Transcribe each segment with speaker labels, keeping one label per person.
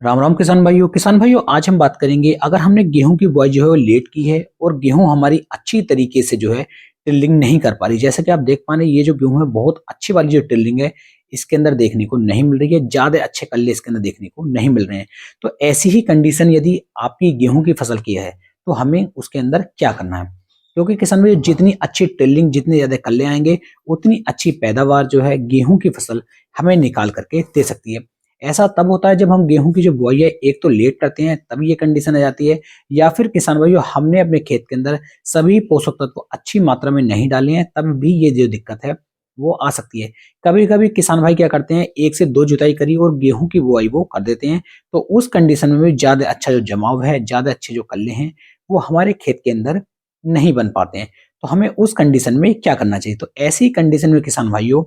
Speaker 1: राम राम किसान भाइयों आज हम बात करेंगे। अगर हमने गेहूं की बुआई जो है वो लेट की है और गेहूं हमारी अच्छी तरीके से जो है टिल्लिंग नहीं कर पा रही, जैसा कि आप देख पा रहे हैं ये जो गेहूं है बहुत अच्छी वाली जो टिल्लिंग है इसके अंदर देखने को नहीं मिल रही है, ज्यादा अच्छे कल्ले इसके अंदर देखने को नहीं मिल रहे हैं। तो ऐसी ही कंडीशन यदि आपकी गेहूं की फसल की है तो हमें उसके अंदर क्या करना है, क्योंकि किसान भाई जितनी अच्छी टिल्लिंग जितने ज्यादा कल्ले आएंगे उतनी अच्छी पैदावार जो है गेहूं की फसल हमें निकाल करके दे सकती है। ऐसा तब होता है जब हम गेहूं की जो बुआई है एक तो लेट करते हैं तब ये कंडीशन आ जाती है, या फिर किसान भाइयों हमने अपने खेत के अंदर सभी पोषक तत्व अच्छी मात्रा में नहीं डाले हैं तब भी ये जो दिक्कत है वो आ सकती है। कभी कभी किसान भाई क्या करते हैं, एक से दो जुताई करी और गेहूं की बुआई वो कर देते हैं, तो उस कंडीशन में भी ज्यादा अच्छा जो जमाव है, ज्यादा अच्छे जो कल्ले हैं वो हमारे खेत के अंदर नहीं बन पाते हैं। तो हमें उस कंडीशन में क्या करना चाहिए? तो ऐसी कंडीशन में किसान भाइयों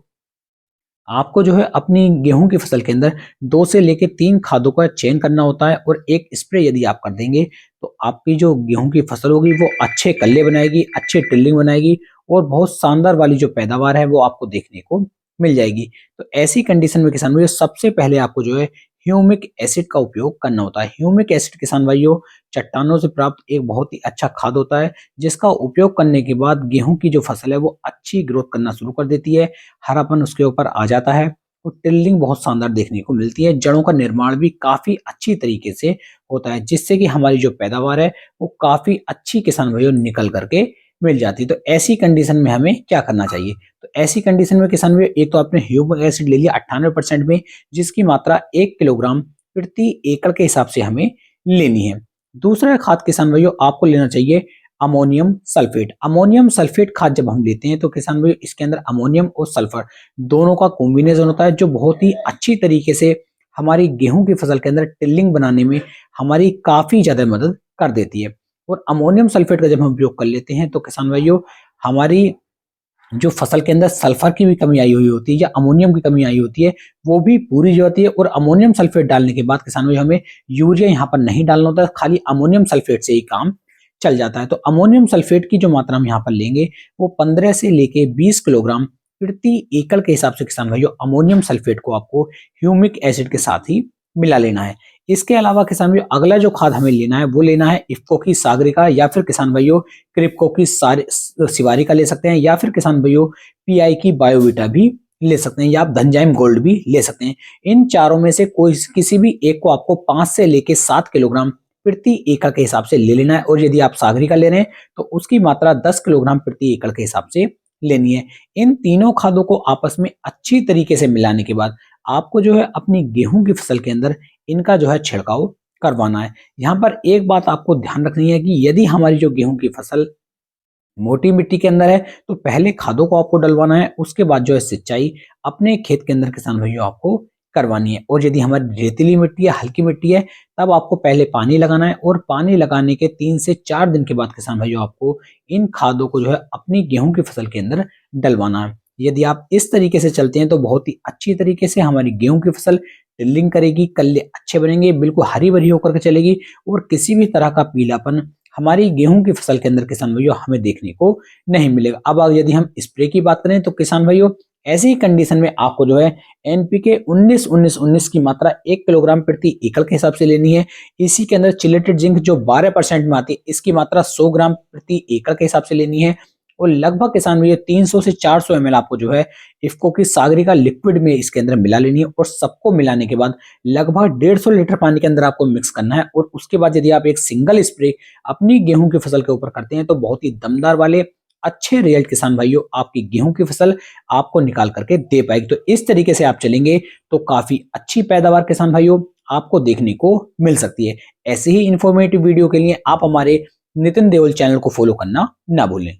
Speaker 1: आपको जो है अपनी गेहूं की फसल के अंदर 2 से लेके 3 खादों का चयन करना होता है, और एक स्प्रे यदि आप कर देंगे तो आपकी जो गेहूं की फसल होगी वो अच्छे कल्ले बनाएगी, अच्छे टिल्लिंग बनाएगी और बहुत शानदार वाली जो पैदावार है वो आपको देखने को मिल जाएगी। तो ऐसी कंडीशन में किसान भाइयों सबसे पहले आपको जो है ह्यूमिक एसिड का उपयोग करना होता है। ह्यूमिक एसिड किसान भाइयों चट्टानों से प्राप्त एक बहुत ही अच्छा खाद होता है, जिसका उपयोग करने के बाद गेहूं की जो फसल है वो अच्छी ग्रोथ करना शुरू कर देती है, हरापन उसके ऊपर आ जाता है और टिल्लिंग बहुत शानदार देखने को मिलती है। जड़ों का निर्माण भी काफी अच्छी तरीके से होता है, जिससे कि हमारी जो पैदावार है वो काफी अच्छी किसान भाइयों निकल करके मिल जाती है। तो ऐसी कंडीशन में हमें क्या करना चाहिए? तो ऐसी कंडीशन में किसान भाइयों एक तो आपने ह्यूमिक एसिड ले लिया 98% में, जिसकी मात्रा 1 किलोग्राम प्रति एकड़ के हिसाब से हमें लेनी है। दूसरा खाद किसान भाइयों आपको लेना चाहिए अमोनियम सल्फेट। अमोनियम सल्फेट खाद जब हम लेते हैं तो किसान भाई इसके अंदर अमोनियम और सल्फर दोनों का कॉम्बिनेशन होता है, जो बहुत ही अच्छी तरीके से हमारी गेहूं की फसल के अंदर टिल्लिंग बनाने में हमारी काफी ज्यादा मदद कर देती है। और अमोनियम सल्फेट का जब हम उपयोग कर लेते हैं तो किसान भाइयों हमारी जो फसल के अंदर सल्फर की भी कमी आई हुई होती है या अमोनियम की कमी आई होती है वो भी पूरी जो होती है। और अमोनियम सल्फेट डालने के बाद किसान भाई हमें यूरिया यहाँ पर नहीं डालना होता है, खाली अमोनियम सल्फेट से ही काम चल जाता है। तो अमोनियम सल्फेट की जो मात्रा हम यहाँ पर लेंगे वो 15 से लेके 20 किलोग्राम प्रति एकड़ के हिसाब से किसान भाइयों अमोनियम सल्फेट को आपको ह्यूमिक एसिड के साथ ही मिला लेना है। इसके अलावा किसान भाइयों अगला जो खाद हमें लेना है वो लेना है इफ्को की सागरिका, या फिर किसान भाइयों क्रिप्को की शिवारिका ले सकते हैं, या फिर किसान भाइयों पीआई की बायोविटा भी ले सकते हैं, या आप धनजाइम गोल्ड भी ले सकते हैं। इन चारों में से कोई किसी भी एक को आपको 5 से लेके 7 किलोग्राम प्रति एकड़ के हिसाब से ले लेना है, और यदि आप सागरिका ले रहे हैं तो उसकी मात्रा 10 किलोग्राम प्रति एकड़ के हिसाब से लेनी है। इन तीनों खादों को आपस में अच्छी तरीके से मिलाने के बाद आपको जो है अपनी गेहूं की फसल के अंदर इनका जो है छिड़काव करवाना है। यहाँ पर एक बात आपको ध्यान रखनी है कि यदि हमारी जो गेहूं की फसल मोटी मिट्टी के अंदर है तो पहले खादों को आपको डलवाना है, उसके बाद जो है सिंचाई अपने खेत के अंदर किसान भाइयों आपको करवानी है। और यदि हमारी रेतीली मिट्टी है, हल्की मिट्टी है, तब आपको पहले पानी लगाना है, और पानी लगाने के 3 से 4 दिन के बाद किसान भाइयों आपको इन खादों को जो है अपनी गेहूं की फसल के अंदर डलवाना है। यदि आप इस तरीके से चलते हैं तो बहुत ही अच्छी तरीके से हमारी गेहूं की फसल टिल्लिंग करेगी, कल्ले अच्छे बनेंगे, बिल्कुल हरी भरी होकर के चलेगी, और किसी भी तरह का पीलापन हमारी गेहूं की फसल के अंदर किसान भाइयों हमें देखने को नहीं मिलेगा। अब यदि हम स्प्रे की बात करें तो किसान भाइयों ऐसी कंडीशन में आपको जो है एनपीके 19-19-19 की मात्रा 1 किलोग्राम प्रति एकड़ के हिसाब से लेनी है। इसी के अंदर चिलेटेड जिंक जो 12% में आती है इसकी मात्रा 100 ग्राम प्रति एकड़ के हिसाब से लेनी है। और लगभग किसान भैया 300 से 400 ml आपको जो है इफ्को की सागरिका लिक्विड में इसके अंदर मिला लेनी है, और सबको मिलाने के बाद लगभग 150 लीटर पानी के अंदर आपको मिक्स करना है। और उसके बाद यदि आप एक सिंगल स्प्रे अपनी गेहूं की फसल के ऊपर करते हैं तो बहुत ही दमदार वाले अच्छे रिजल्ट किसान भाइयों आपकी गेहूं की फसल आपको निकाल करके दे पाएगी। तो इस तरीके से आप चलेंगे तो काफी अच्छी पैदावार किसान भाइयों आपको देखने को मिल सकती है। ऐसे ही इंफॉर्मेटिव वीडियो के लिए आप हमारे नितिन देओल चैनल को फॉलो करना ना भूलें।